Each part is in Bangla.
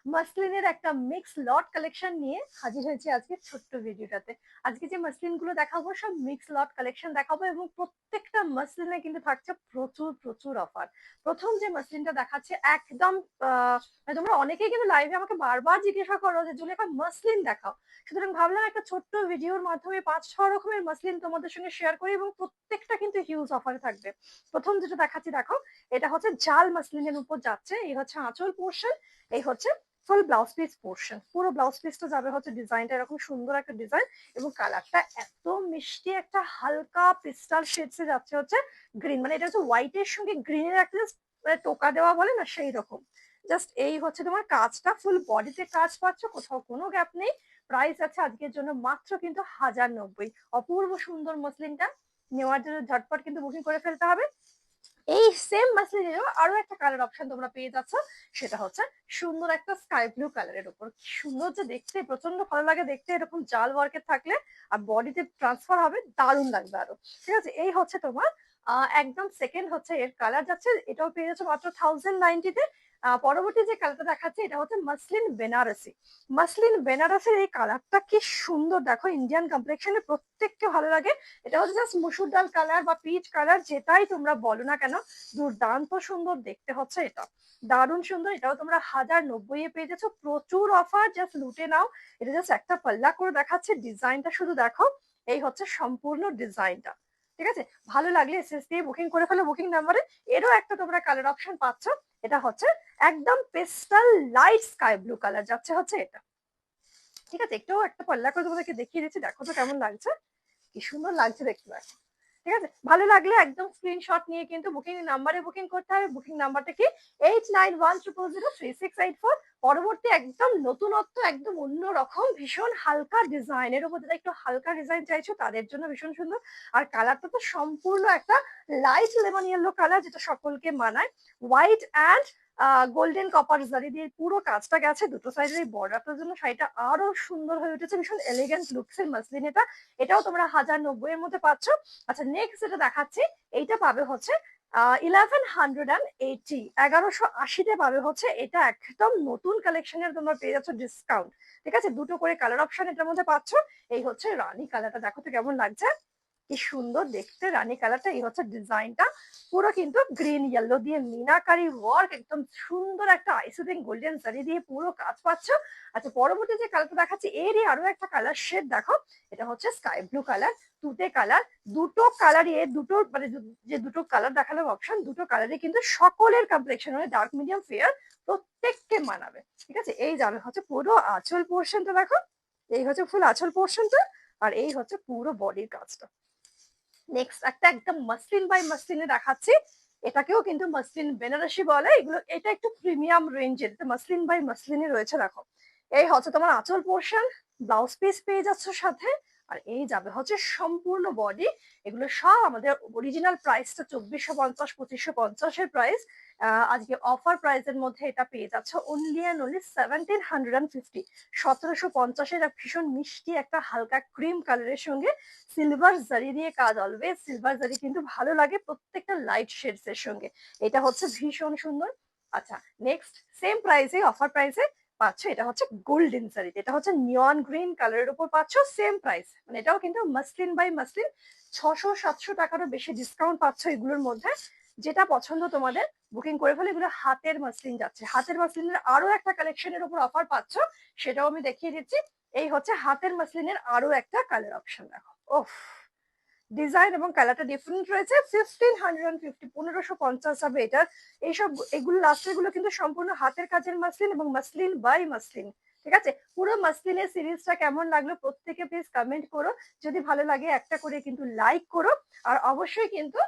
মাসলিনের একটা মিক্স লট কালেকশন নিয়ে হাজির হয়েছি আজকে ছোট্ট ভিডিওটাতে। আজকে যে মাসলিন গুলো দেখাবো সব মিক্স লট কালেকশন দেখাবো এবং প্রত্যেকটা মাসলিনে কিন্তু থাকছে প্রচুর প্রচুর অফার। প্রথম যে মাসলিনটা দেখাচ্ছে একদম তোমরা অনেকেই কিন্তু লাইভে আমাকে বারবার জিজ্ঞাসা করো যে জুলেখা মাসলিন দেখাও, সুতরাং ভাবলাম একটা ছোট্ট ভিডিওর মাধ্যমে 5-6 রকমের মাসলিন তোমাদের সঙ্গে শেয়ার করি এবং প্রত্যেকটা কিন্তু হিউজ অফারে থাকবে। প্রথম যেটা দেখাচ্ছি দেখো, এটা হচ্ছে জাল মাসলিনের উপর যাচ্ছে। এই হচ্ছে আঁচল পোর্শন, এই হচ্ছে ফুল ব্লাউজ পিস পোর্শন। পুরো ব্লাউজ পিসটা যাবে হচ্ছে ডিজাইনটা এরকম সুন্দর একটা ডিজাইন এবং কালারটা এত মিষ্টি একটা হালকা পিস্টাল শেডসে যাচ্ছে হচ্ছে গ্রিন, মানে এটা হচ্ছে হোয়াইটের সঙ্গে গ্রিনের একটা মানে টোকা দেওয়া বলে না সেই রকম। জাস্ট এই হচ্ছে তোমার কাজটা, ফুল বডিতে কাজ পাচ্ছ, কোথাও কোনো গ্যাপ নেই। প্রাইস আছে আজকের জন্য মাত্র কিন্তু 1090। অপূর্ব সুন্দর মসলিনটা নেওয়ার জন্য ঝটপট কিন্তু বুকিং করে ফেলতে হবে। এই সেম মাসলিনেরও আরো একটা কালার অপশন তোমরা পেয়ে যাচ্ছ, সেটা হচ্ছে সুন্দর একটা স্কাই ব্লু কালারের উপর। সুন্দর যে দেখতে, প্রচন্ড ভালো লাগে দেখতে এরকম জাল ওয়ার্কের থাকলে, আর বডিতে ট্রান্সফার হবে, দারুণ লাগবে আরো। ঠিক আছে, এই হচ্ছে তোমার একদম সেকেন্ড হচ্ছে এর কালার যাচ্ছে, এটাও পেয়ে যাচ্ছে মাত্র 1090-তে। পরবর্তী যে কালারটা দেখাচ্ছে এটা হচ্ছে মাসলিন বেনারসি। মাসলিন বেনারসের এই কালারটা কি সুন্দর দেখো, ইন্ডিয়ান কমপ্লেক্সনে প্রত্যেককে ভালো লাগে। এটা হচ্ছে জাস্ট মুসুর ডাল কালার বা পিচ কালার, যেটাই তোমরা বলো না কেন, দুর্দান্ত সুন্দর দেখতে হচ্ছে এটা, দারুণ সুন্দর। এটাও তোমরা 1090-এ পেয়ে যাচ্ছ, প্রচুর অফার, জাস্ট লুটে নাও। এটা জাস্ট একটা পাল্লা করে দেখাচ্ছে, ডিজাইনটা শুধু দেখো। এই হচ্ছে সম্পূর্ণ ডিজাইনটা। ঠিক আছে, ভালো লাগলে এসএস দিয়ে বুকিং করে ফেলো বুকিং নাম্বারে। এরও একটা তোমরা কালার অপশন পাচ্ছ, এটা হচ্ছে একদম pastel light sky blue colour যাচ্ছে হচ্ছে এটা। ঠিক আছে, একটু একটা পাল্লা করে তোমাদেরকে দেখিয়ে দিচ্ছি, দেখো তো কেমন লাগছে, কি সুন্দর লাগছে দেখতে দেখো। ঠিক আছে, ভালো লাগলে একদম স্ক্রিনশট নিয়ে কিন্তু বুকিং নাম্বারে বুকিং করতে হবে। বুকিং নাম্বারটা কি 8910003684। পরবর্তী একদম নতুনত্ব, একদম অন্যরকম ভীষণ হালকা ডিজাইনের উপর, যারা একটু হালকা ডিজাইন চাইছো তাদের জন্য ভীষণ সুন্দর। আর কালারটা তো সম্পূর্ণ একটা লাইট লেমন ইয়েলো কালার, যেটা সকলকে মানায়। হোয়াইট অ্যান্ড গোল্ডেন কপার জারি দিয়ে পুরো কাজটা গেছে, দুটো সাইডের এই বর্ডারটার জন্য শাড়িটা আরো সুন্দর হয়ে উঠেছে, ভীষণ এলিগেন্ট লুকসের মাসলিন এটা। এটাও তোমরা 1090-এর মধ্যে পাচ্ছ। আচ্ছা, নেক্সট যেটা দেখাচ্ছি, এইটা পাবে হচ্ছে 1180, 1180-তে পাবে হচ্ছে এটা একদম নতুন কালেকশনের তোমরা পেয়ে যাচ্ছ ডিসকাউন্ট। ঠিক আছে, দুটো করে কালার অপশন এটার মধ্যে পাচ্ছ। এই হচ্ছে রানী কালারটা, দেখো তো কেমন লাগছে, কি সুন্দর দেখতে রানী কালারটা। এই হচ্ছে ডিজাইনটা, পুরো কিন্তু গ্রিন ইয়েলো দিয়ে মিনাকারি ওয়ার্ক, একদম সুন্দর একটা আইসিং গোল্ডেন জারি দিয়ে পুরো কাজ পাচ্ছ। আচ্ছা, পরবর্তী যে কালারটা দেখাচ্ছি এরই আরো একটা কালার শেড দেখো, এটা হচ্ছে স্কাই ব্লু কালার, তুতে কালার। দুটো কালারই, দুটো মানে যে দুটো কালার দেখালাম অপশন, দুটো কালারই কিন্তু সকলের কমপ্লেক্সন মানে ডার্ক মিডিয়াম ফেয়ার প্রত্যেককে মানাবে। ঠিক আছে, এই যাবে হচ্ছে পুরো আঁচল পোর্শনটা দেখো, এই হচ্ছে ফুল আঁচল পোর্শনটা, আর এই হচ্ছে পুরো বডির কাজটা। নেক্সট একটা একদম মাসলিন বাই মাসলিনে দেখাচ্ছি, এটাকেও কিন্তু মাসলিন বেনারসি বলে এগুলো, এটা একটু প্রিমিয়াম রেঞ্জের, মাসলিন বাই মাসলিনে রয়েছে দেখো। এই হচ্ছে তোমার আঁচল পোর্শন, ব্লাউজ পিস পেয়ে যাচ্ছ সাথে, আর এই যাবে হচ্ছে সম্পূর্ণ বডি। এগুলো সব আমাদের অরিজিনাল প্রাইসটা 2450, 2550-এর প্রাইস। আজকে অফার প্রাইসের মধ্যে এটা পেয়ে যাচ্ছে অনলি অ্যান্ড অনলি 1750, 1750-এর ভীষণ মিষ্টি একটা হালকা ক্রিম কালারের সঙ্গে সিলভার জারি দিয়ে কাজ। অলওয়েজ সিলভার জারি কিন্তু ভালো লাগে প্রত্যেকটা লাইট শেডস এর সঙ্গে, এটা হচ্ছে ভীষণ সুন্দর। আচ্ছা, নেক্সট সেম প্রাইসে অফার প্রাইসে পাচ্ছ, এটা হচ্ছে গোল্ডেন জারি, এটা হচ্ছে নিয়ন গ্রিন কালারের উপর পাচ্ছ, সেম প্রাইস, মানে এটাও কিন্তু মাসলিন বাই মাসলিন। 600-700 টাকারও বেশি ডিসকাউন্ট পাচ্ছ এগুলোর মধ্যে। যেটা পছন্দ তোমাদের বুকিং করে ফেলে। এগুলো হাতের মাসলিন যাচ্ছে, হাতের মাসলিনের আরো একটা কালেকশনের উপর অফার পাচ্ছ, সেটাও আমি দেখিয়ে দিচ্ছি। এই হচ্ছে হাতের মাসলিনের আরো একটা কালার অপশন দেখো, ওফ, ডিজাইন এবং কালারটা ডিফারেন্ট রয়েছে। 1550, 1550 হবে এটার। এইসব এগুলো লাস্টের গুলো কিন্তু সম্পূর্ণ হাতের কাজের মাসলিন এবং মাসলিন বাই মাসলিন। ঠিক আছে, পুরো মাসলিনের সিরিজটা কেমন লাগলো প্রত্যেকে প্লিজ কমেন্ট করো, যদি ভালো লাগে একটা করে কিন্তু লাইক করো, আর অবশ্যই কিন্তু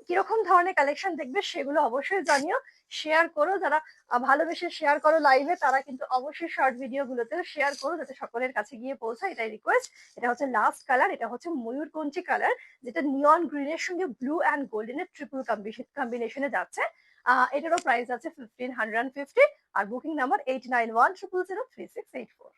কিরকম ধরনের কালেকশন দেখবে সেগুলো অবশ্যই জানিও, শেয়ার করো। যারা ভালোবেসে শেয়ার করো লাইভে, তারা কিন্তু অবশ্যই শর্ট ভিডিও গুলোতেও শেয়ার করো, যাতে সকলের কাছে গিয়ে পৌঁছায়, এটাই রিকোয়েস্ট। এটা হচ্ছে লাস্ট কালার, এটা হচ্ছে ময়ূরকঞ্চি কালার, যেটা নিয়ন গ্রিনের সঙ্গে ব্লু অ্যান্ড গোল্ডেনের ট্রিপল কম্বিনেশনে যাচ্ছে। এটারও প্রাইস আছে 1550, আর বুকিং নাম্বার 8910003684।